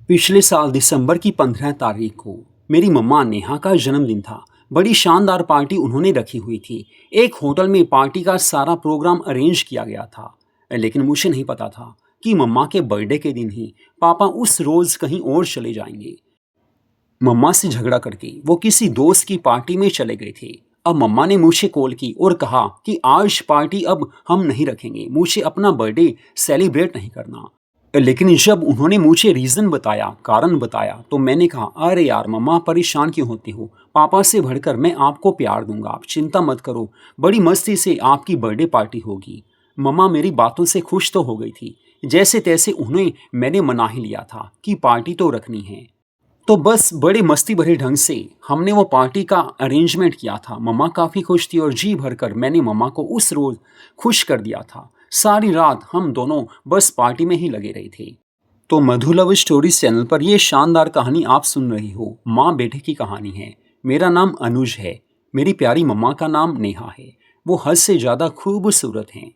पिछले साल दिसंबर की 15 तारीख को मेरी मम्मा नेहा का जन्मदिन था। बड़ी शानदार पार्टी उन्होंने रखी हुई थी। एक होटल में पार्टी का सारा प्रोग्राम अरेंज किया गया था। लेकिन मुझे नहीं पता था कि मम्मा के बर्थडे के दिन ही पापा उस रोज कहीं और चले जाएंगे। मम्मा से झगड़ा करके वो किसी दोस्त की पार्टी में चले गए थे। अब मम्मा ने मुझे कॉल की और कहा कि आज पार्टी अब हम नहीं रखेंगे, मुझे अपना बर्थडे सेलिब्रेट नहीं करना। लेकिन जब उन्होंने मुझे रीज़न बताया, कारण बताया, तो मैंने कहा, अरे यार मम्मा परेशान क्यों होती हो? पापा से बढ़कर मैं आपको प्यार दूंगा, आप चिंता मत करो, बड़ी मस्ती से आपकी बर्थडे पार्टी होगी। मम्मा मेरी बातों से खुश तो हो गई थी। जैसे तैसे उन्हें मैंने मना ही लिया था कि पार्टी तो रखनी है। तो बस बड़े मस्ती भरे ढंग से हमने वो पार्टी का अरेंजमेंट किया था। मम्मा काफ़ी खुश थी और जी भरकर मैंने मम्मा को उस रोज़ खुश कर दिया था। सारी रात हम दोनों बस पार्टी में ही लगे रहे थे। तो मधु लव स्टोरीज चैनल पर ये शानदार कहानी आप सुन रही हो। माँ बेटे की कहानी है। मेरा नाम अनुज है। मेरी प्यारी मम्मा का नाम नेहा है। वो हद से ज़्यादा खूबसूरत हैं।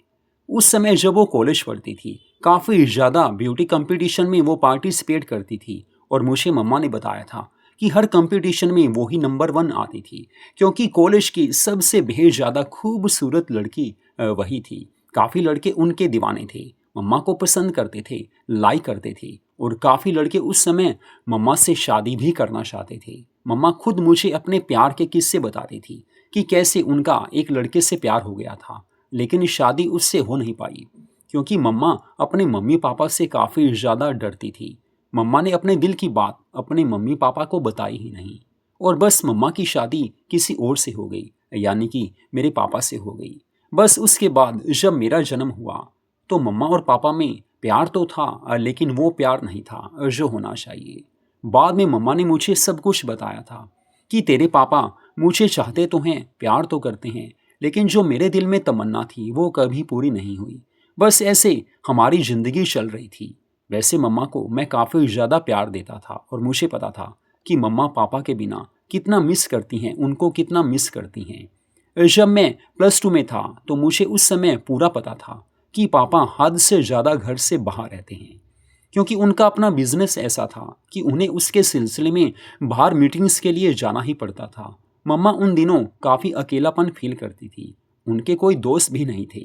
उस समय जब वो कॉलेज पढ़ती थी, काफ़ी ज़्यादा ब्यूटी कंपटीशन में वो पार्टिसिपेट करती थी और मुझे मम्मा ने बताया था कि हर कंपटीशन में वो ही नंबर 1 आती थी, क्योंकि कॉलेज की सबसे बेहद ज़्यादा खूबसूरत लड़की वही थी। काफ़ी लड़के उनके दीवाने थे, मम्मा को पसंद करते थे, लाइक करते थे और काफ़ी लड़के उस समय मम्मा से शादी भी करना चाहते थे। मम्मा खुद मुझे अपने प्यार के किस्से बताती थी कि कैसे उनका एक लड़के से प्यार हो गया था, लेकिन शादी उससे हो नहीं पाई क्योंकि मम्मा अपने मम्मी पापा से काफ़ी ज़्यादा डरती थी। मम्मा ने अपने दिल की बात अपने मम्मी पापा को बताई ही नहीं और बस मम्मा की शादी किसी और से हो गई, यानी कि मेरे पापा से हो गई। बस उसके बाद जब मेरा जन्म हुआ तो मम्मा और पापा में प्यार तो था, लेकिन वो प्यार नहीं था जो होना चाहिए। बाद में मम्मा ने मुझे सब कुछ बताया था कि तेरे पापा मुझे चाहते तो हैं, प्यार तो करते हैं, लेकिन जो मेरे दिल में तमन्ना थी वो कभी पूरी नहीं हुई। बस ऐसे हमारी ज़िंदगी चल रही थी। वैसे मम्मा को मैं काफ़ी ज़्यादा प्यार देता था और मुझे पता था कि मम्मा पापा के बिना कितना मिस करती हैं, उनको कितना मिस करती हैं। जब मैं +2 में था तो मुझे उस समय पूरा पता था कि पापा हद से ज़्यादा घर से बाहर रहते हैं, क्योंकि उनका अपना बिजनेस ऐसा था कि उन्हें उसके सिलसिले में बाहर मीटिंग्स के लिए जाना ही पड़ता था। मम्मा उन दिनों काफ़ी अकेलापन फील करती थी। उनके कोई दोस्त भी नहीं थे।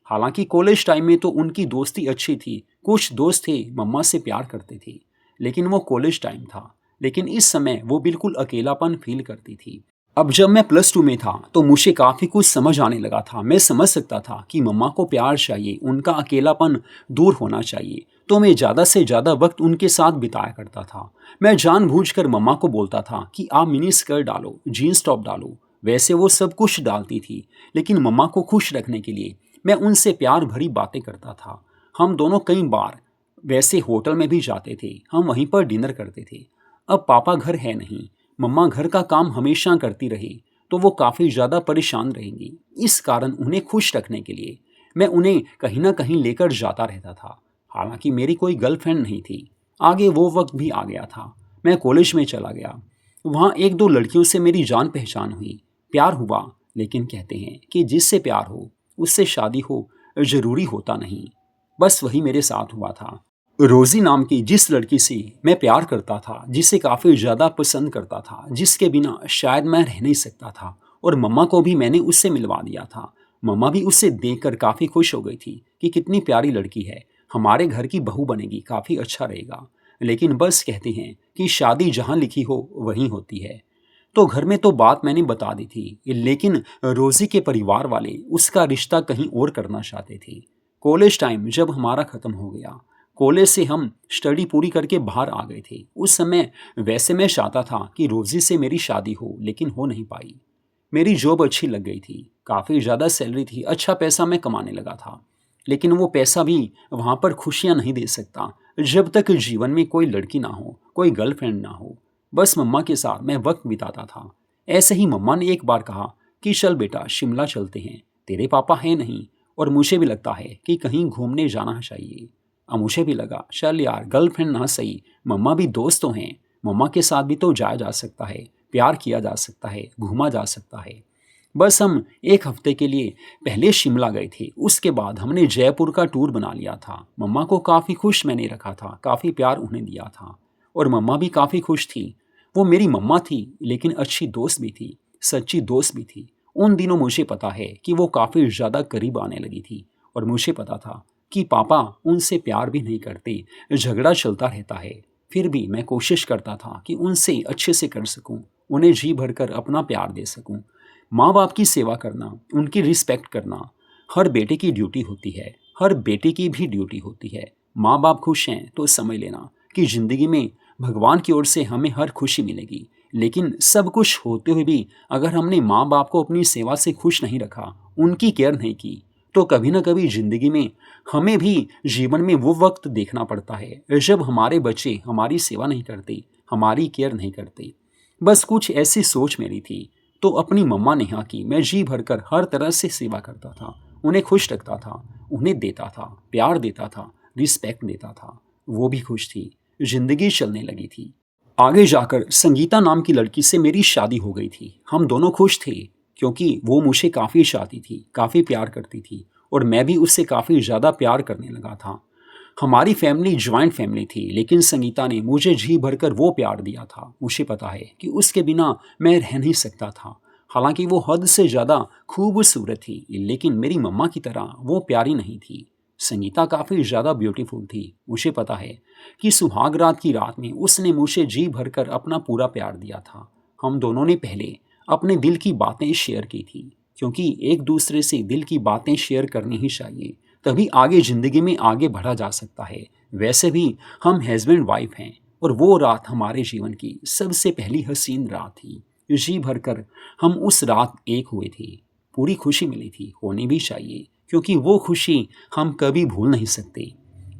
हालांकि कॉलेज टाइम में तो उनकी दोस्ती अच्छी थी। कुछ दोस्त थे मम्मा से प्यार करते थे, लेकिन वो कॉलेज टाइम था। लेकिन इस समय वो बिल्कुल अकेलापन फील करती थी। अब जब मैं +2 में था तो मुझे काफ़ी कुछ समझ आने लगा था। मैं समझ सकता था कि मम्मा को प्यार चाहिए, उनका अकेलापन दूर होना चाहिए, तो मैं ज़्यादा से ज़्यादा वक्त उनके साथ बिताया करता था। मैं जानबूझकर मम्मा को बोलता था कि आप मिनी स्कर्ट डालो, जीन्स टॉप डालो। वैसे वो सब कुछ डालती थी, लेकिन मम्मा को खुश रखने के लिए मैं उनसे प्यार भरी बातें करता था। हम दोनों कई बार वैसे होटल में भी जाते थे, हम वहीं पर डिनर करते थे। अब पापा घर है नहीं, मम्मा घर का काम हमेशा करती रही, तो वो काफ़ी ज़्यादा परेशान रहेंगी। इस कारण उन्हें खुश रखने के लिए मैं उन्हें कहीं ना कहीं लेकर जाता रहता था। हालांकि मेरी कोई गर्लफ्रेंड नहीं थी। आगे वो वक्त भी आ गया था। मैं कॉलेज में चला गया। वहाँ एक दो लड़कियों से मेरी जान पहचान हुई, प्यार हुआ। लेकिन कहते हैं कि जिससे प्यार हो उससे शादी हो ज़रूरी होता नहीं। बस वही मेरे साथ हुआ था। रोज़ी नाम की जिस लड़की से मैं प्यार करता था, जिसे काफ़ी ज़्यादा पसंद करता था, जिसके बिना शायद मैं रह नहीं सकता था, और मम्मा को भी मैंने उससे मिलवा दिया था। मम्मा भी उसे देखकर काफ़ी खुश हो गई थी कि कितनी प्यारी लड़की है, हमारे घर की बहू बनेगी, काफ़ी अच्छा रहेगा। लेकिन बस कहते हैं कि शादी जहाँ लिखी हो वहीं होती है। तो घर में तो बात मैंने बता दी थी, लेकिन रोज़ी के परिवार वाले उसका रिश्ता कहीं और करना चाहते थे। कॉलेज टाइम जब हमारा ख़त्म हो गया, कॉलेज से हम स्टडी पूरी करके बाहर आ गए थे। उस समय वैसे मैं चाहता था कि रोज़ी से मेरी शादी हो, लेकिन हो नहीं पाई। मेरी जॉब अच्छी लग गई थी, काफ़ी ज़्यादा सैलरी थी, अच्छा पैसा मैं कमाने लगा था। लेकिन वो पैसा भी वहाँ पर खुशियाँ नहीं दे सकता जब तक जीवन में कोई लड़की ना हो, कोई गर्लफ्रेंड ना हो। बस मम्मा के साथ मैं वक्त बिताता था। ऐसे ही मम्मा ने एक बार कहा कि चल बेटा शिमला चलते हैं, तेरे पापा हैं नहीं और मुझे भी लगता है कि कहीं घूमने जाना चाहिए। अब मुझे भी लगा चल यार, गर्लफ्रेंड ना सही, मम्मा भी दोस्त तो हैं, मम्मा के साथ भी तो जाया जा सकता है, प्यार किया जा सकता है, घूमा जा सकता है। बस हम एक हफ्ते के लिए पहले शिमला गए थे। उसके बाद हमने जयपुर का टूर बना लिया था। मम्मा को काफ़ी खुश मैंने रखा था, काफ़ी प्यार उन्हें दिया था। और मम्मा भी काफ़ी खुश थी। वो मेरी मम्मा थी, लेकिन अच्छी दोस्त भी थी, सच्ची दोस्त भी थी। उन दिनों मुझे पता है कि वो काफ़ी ज़्यादा करीब आने लगी थी और मुझे पता था कि पापा उनसे प्यार भी नहीं करते, झगड़ा चलता रहता है। फिर भी मैं कोशिश करता था कि उनसे अच्छे से कर सकूं, उन्हें जी भरकर अपना प्यार दे सकूं। माँ बाप की सेवा करना, उनकी रिस्पेक्ट करना हर बेटे की ड्यूटी होती है, हर बेटे की भी ड्यूटी होती है। माँ बाप खुश हैं तो समझ लेना कि ज़िंदगी में भगवान की ओर से हमें हर खुशी मिलेगी। लेकिन सब कुछ होते हुए भी अगर हमने माँ बाप को अपनी सेवा से खुश नहीं रखा, उनकी केयर नहीं की, तो कभी ना कभी ज़िंदगी में हमें भी जीवन में वो वक्त देखना पड़ता है जब हमारे बच्चे हमारी सेवा नहीं करते, हमारी केयर नहीं करते। बस कुछ ऐसी सोच मेरी थी। तो अपनी मम्मा नेहा की मैं जी भरकर हर तरह से सेवा करता था, उन्हें खुश रखता था, उन्हें देता था, प्यार देता था, रिस्पेक्ट देता था। वो भी खुश थी, जिंदगी चलने लगी थी। आगे जाकर संगीता नाम की लड़की से मेरी शादी हो गई थी। हम दोनों खुश थे क्योंकि वो मुझे काफ़ी चाहती थी, काफ़ी प्यार करती थी और मैं भी उससे काफ़ी ज़्यादा प्यार करने लगा था। हमारी फैमिली जॉइंट फैमिली थी, लेकिन संगीता ने मुझे जी भरकर वो प्यार दिया था। मुझे पता है कि उसके बिना मैं रह नहीं सकता था। हालांकि वो हद से ज़्यादा खूबसूरत थी, लेकिन मेरी मम्मा की तरह वो प्यारी नहीं थी। संगीता काफ़ी ज़्यादा ब्यूटीफुल थी। मुझे पता है कि सुहाग रात की रात में उसने मुझे जी भरकर अपना पूरा प्यार दिया था। हम दोनों ने पहले अपने दिल की बातें शेयर की थी, क्योंकि एक दूसरे से दिल की बातें शेयर करनी ही चाहिए, तभी आगे ज़िंदगी में आगे बढ़ा जा सकता है। वैसे भी हम हस्बैंड वाइफ हैं और वो रात हमारे जीवन की सबसे पहली हसीन रात थी। जी भरकर हम उस रात एक हुए थे। पूरी खुशी मिली थी, होनी भी चाहिए, क्योंकि वो खुशी हम कभी भूल नहीं सकते।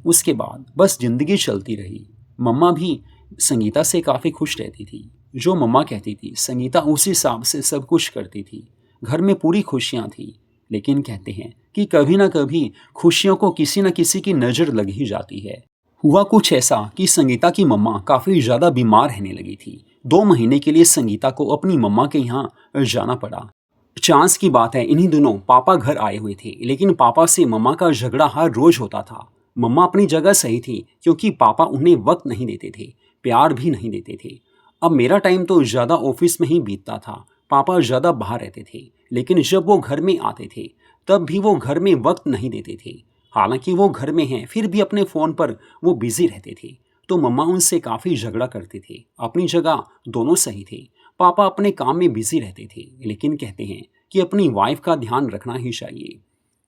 उसके बाद बस ज़िंदगी चलती रही। मम्मा भी संगीता से काफ़ी खुश रहती थी। जो मम्मा कहती थी संगीता उसी हिसाब से सब कुछ करती थी। घर में पूरी खुशियाँ थी। लेकिन कहते हैं कि कभी ना कभी खुशियों को किसी न किसी की नज़र लग ही जाती है। हुआ कुछ ऐसा कि संगीता की मम्मा काफ़ी ज़्यादा बीमार रहने लगी थी। 2 महीने के लिए संगीता को अपनी मम्मा के यहाँ जाना पड़ा। चांस की बात है, इन्हीं दिनों पापा घर आए हुए थे, लेकिन पापा से मम्मा का झगड़ा हर रोज होता था। मम्मा अपनी जगह सही थी, क्योंकि पापा उन्हें वक्त नहीं देते थे, प्यार भी नहीं देते थे। अब मेरा टाइम तो ज़्यादा ऑफिस में ही बीतता था, पापा ज़्यादा बाहर रहते थे। लेकिन जब वो घर में आते थे तब भी वो घर में वक्त नहीं देते थे। हालांकि वो घर में हैं, फिर भी अपने फ़ोन पर वो बिजी रहते थे। तो मम्मा उनसे काफ़ी झगड़ा करते थे। अपनी जगह दोनों सही थे। पापा अपने काम में बिजी रहते थे, लेकिन कहते हैं कि अपनी वाइफ का ध्यान रखना ही चाहिए।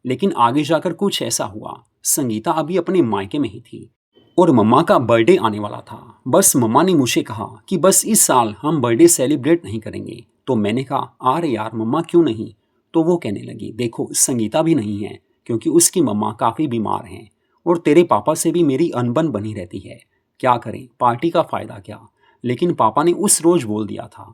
लेकिन आगे जाकर कुछ ऐसा हुआ। संगीता अभी अपने मायके में ही थी और मम्मा का बर्थडे आने वाला था। बस मम्मा ने मुझे कहा कि बस इस साल हम बर्थडे सेलिब्रेट नहीं करेंगे। तो मैंने कहा अरे यार मम्मा क्यों नहीं? तो वो कहने लगी देखो संगीता भी नहीं है, क्योंकि उसकी मम्मा काफ़ी बीमार हैं और तेरे पापा से भी मेरी अनबन बनी रहती है। क्या करें, पार्टी का फ़ायदा क्या? लेकिन पापा ने उस रोज़ बोल दिया था,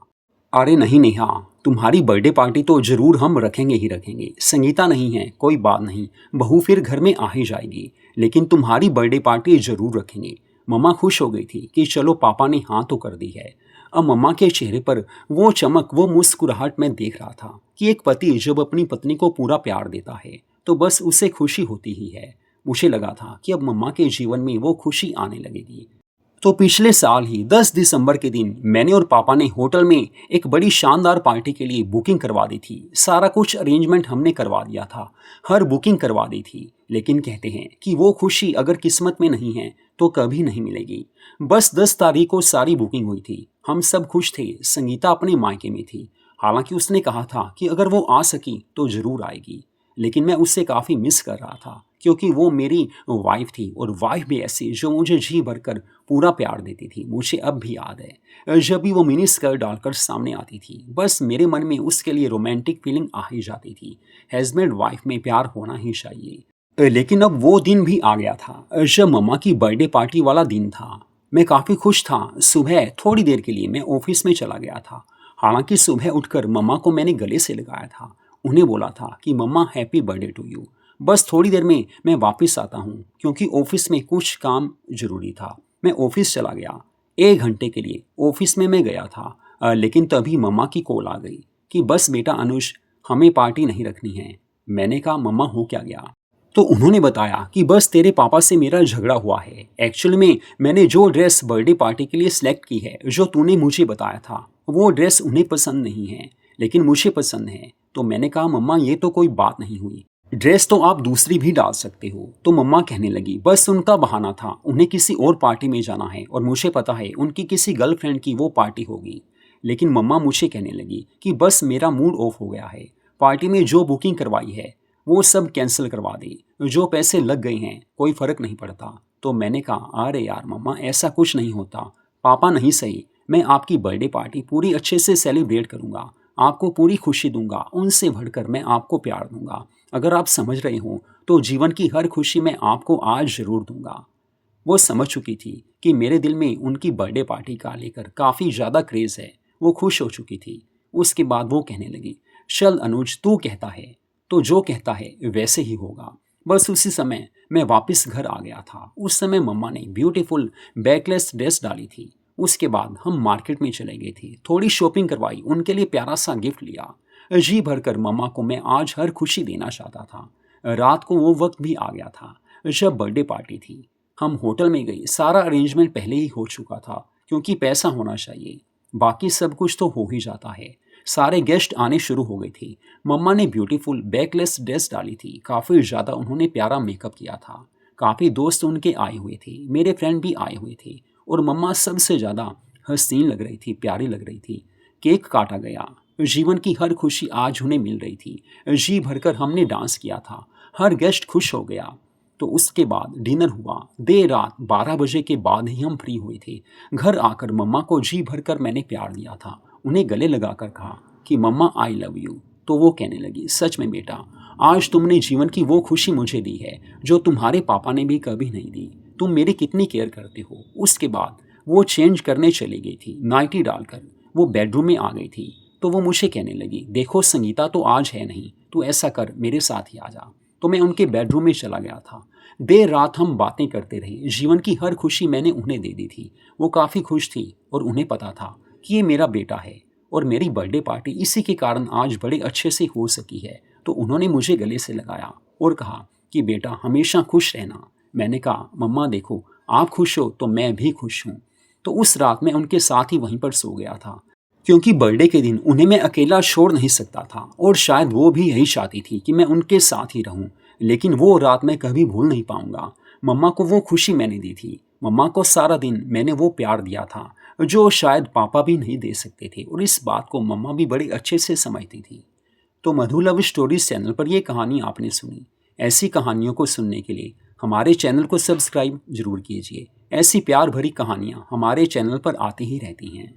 अरे नहीं नेहा, तुम्हारी बर्थडे पार्टी तो जरूर हम रखेंगे ही रखेंगे। संगीता नहीं है कोई बात नहीं, बहू फिर घर में आ ही जाएगी, लेकिन तुम्हारी बर्थडे पार्टी जरूर रखेंगे। मम्मा खुश हो गई थी कि चलो पापा ने हाँ तो कर दी है। अब मम्मा के चेहरे पर वो चमक, वो मुस्कुराहट मैं देख रहा था कि एक पति जब अपनी पत्नी को पूरा प्यार देता है तो बस उसे खुशी होती ही है। मुझे लगा था कि अब मम्मा के जीवन में वो खुशी आने लगेगी। तो पिछले साल ही 10 दिसंबर के दिन मैंने और पापा ने होटल में एक बड़ी शानदार पार्टी के लिए बुकिंग करवा दी थी। सारा कुछ अरेंजमेंट हमने करवा दिया था, हर बुकिंग करवा दी थी। लेकिन कहते हैं कि वो खुशी अगर किस्मत में नहीं है तो कभी नहीं मिलेगी। बस 10 तारीख को सारी बुकिंग हुई थी। हम सब खुश थे। संगीता अपने मायके में थी। हालांकि उसने कहा था कि अगर वो आ सकी तो ज़रूर आएगी, लेकिन मैं उससे काफ़ी मिस कर रहा था, क्योंकि वो मेरी वाइफ थी और वाइफ भी ऐसी जो मुझे जी भरकर पूरा प्यार देती थी। मुझे अब भी याद है जब भी वो मिनी स्कर्ट डालकर सामने आती थी, बस मेरे मन में उसके लिए रोमांटिक फीलिंग आ ही जाती थी। हस्बैंड वाइफ में प्यार होना ही चाहिए। लेकिन अब वो दिन भी आ गया था जब मम्मा की बर्थडे पार्टी वाला दिन था। मैं काफ़ी खुश था। सुबह थोड़ी देर के लिए मैं ऑफिस में चला गया था। हालांकि सुबह उठकर मम्मा को मैंने गले से लगाया था, उन्हें बोला था कि मम्मा हैप्पी बर्थडे टू यू। बस थोड़ी देर में मैं वापस आता हूँ, क्योंकि ऑफिस में कुछ काम जरूरी था। मैं ऑफिस चला गया। 1 घंटे के लिए ऑफिस में मैं गया था। लेकिन तभी मम्मा की कॉल आ गई कि बस बेटा अनुज, हमें पार्टी नहीं रखनी है। मैंने कहा मम्मा हो क्या गया? तो उन्होंने बताया कि बस तेरे पापा से मेरा झगड़ा हुआ है। एक्चुअली में मैंने जो ड्रेस बर्थडे पार्टी के लिए सिलेक्ट की है, जो तूने मुझे बताया था, वो ड्रेस उन्हें पसंद नहीं है, लेकिन मुझे पसंद है। तो मैंने कहा मम्मा ये तो कोई बात नहीं हुई, ड्रेस तो आप दूसरी भी डाल सकते हो। तो मम्मा कहने लगी बस उनका बहाना था, उन्हें किसी और पार्टी में जाना है और मुझे पता है उनकी किसी गर्लफ्रेंड की वो पार्टी होगी। लेकिन मम्मा मुझे कहने लगी कि बस मेरा मूड ऑफ हो गया है, पार्टी में जो बुकिंग करवाई है वो सब कैंसिल करवा दी, जो पैसे लग गए हैं कोई फ़र्क नहीं पड़ता। तो मैंने कहा अरे यार मम्मा ऐसा कुछ नहीं होता, पापा नहीं सही, मैं आपकी बर्थडे पार्टी पूरी अच्छे से सेलिब्रेट करूँगा, आपको पूरी खुशी दूंगा, उनसे बढ़कर मैं आपको प्यार दूंगा। अगर आप समझ रहे हो तो जीवन की हर खुशी मैं आपको आज ज़रूर दूंगा। वो समझ चुकी थी कि मेरे दिल में उनकी बर्थडे पार्टी का लेकर काफ़ी ज़्यादा क्रेज़ है। वो खुश हो चुकी थी। उसके बाद वो कहने लगी चल अनुज तू कहता है तो जो कहता है वैसे ही होगा। बस उसी समय मैं वापस घर आ गया था। उस समय मम्मा ने ब्यूटीफुल बैकलेस ड्रेस डाली थी। उसके बाद हम मार्केट में चले गए थे, थोड़ी शॉपिंग करवाई, उनके लिए प्यारा सा गिफ्ट लिया। जी भरकर मम्मा को मैं आज हर खुशी देना चाहता था। रात को वो वक्त भी आ गया था जब बर्थडे पार्टी थी। हम होटल में गए, सारा अरेंजमेंट पहले ही हो चुका था क्योंकि पैसा होना चाहिए, बाकी सब कुछ तो हो ही जाता है। सारे गेस्ट आने शुरू हो गए थे। मम्मा ने ब्यूटीफुल बैकलेस ड्रेस डाली थी, काफ़ी ज़्यादा उन्होंने प्यारा मेकअप किया था। काफ़ी दोस्त उनके आए हुए थे, मेरे फ्रेंड भी आए हुए थे और मम्मा सबसे ज़्यादा हसीन लग रही थी, प्यारी लग रही थी। केक काटा गया, जीवन की हर खुशी आज उन्हें मिल रही थी। जी भरकर हमने डांस किया था, हर गेस्ट खुश हो गया। तो उसके बाद डिनर हुआ। देर रात 12 बजे के बाद ही हम फ्री हुए थे। घर आकर मम्मा को जी भरकर मैंने प्यार दिया था, उन्हें गले लगाकर कहा कि मम्मा आई लव यू। तो वो कहने लगी सच में बेटा, आज तुमने जीवन की वो खुशी मुझे दी है जो तुम्हारे पापा ने भी कभी नहीं दी। तुम मेरी कितनी केयर करते हो। उसके बाद वो चेंज करने चली गई थी, नाइटी डालकर वो बेडरूम में आ गई थी। तो वो मुझे कहने लगी देखो संगीता तो आज है नहीं, तू ऐसा कर मेरे साथ ही आ जा। तो मैं उनके बेडरूम में चला गया था। देर रात हम बातें करते रहे। जीवन की हर खुशी मैंने उन्हें दे दी थी। वो काफ़ी खुश थी और उन्हें पता था कि ये मेरा बेटा है और मेरी बर्थडे पार्टी इसी के कारण आज बड़े अच्छे से हो सकी है। तो उन्होंने मुझे गले से लगाया और कहा कि बेटा हमेशा खुश रहना। मैंने कहा मम्मा देखो, आप खुश हो तो मैं भी खुश हूँ। तो उस रात मैं उनके साथ ही वहीं पर सो गया था क्योंकि बर्थडे के दिन उन्हें मैं अकेला छोड़ नहीं सकता था और शायद वो भी यही चाहती थी कि मैं उनके साथ ही रहूं। लेकिन वो रात मैं कभी भूल नहीं पाऊंगा। मम्मा को वो खुशी मैंने दी थी, मम्मा को सारा दिन मैंने वो प्यार दिया था जो शायद पापा भी नहीं दे सकते थे और इस बात को मम्मा भी बड़े अच्छे से समझती थी। तो मधु लव स्टोरीज चैनल पर ये कहानी आपने सुनी। ऐसी कहानियों को सुनने के लिए हमारे चैनल को सब्सक्राइब जरूर कीजिए। ऐसी प्यार भरी कहानियाँ हमारे चैनल पर आती ही रहती हैं।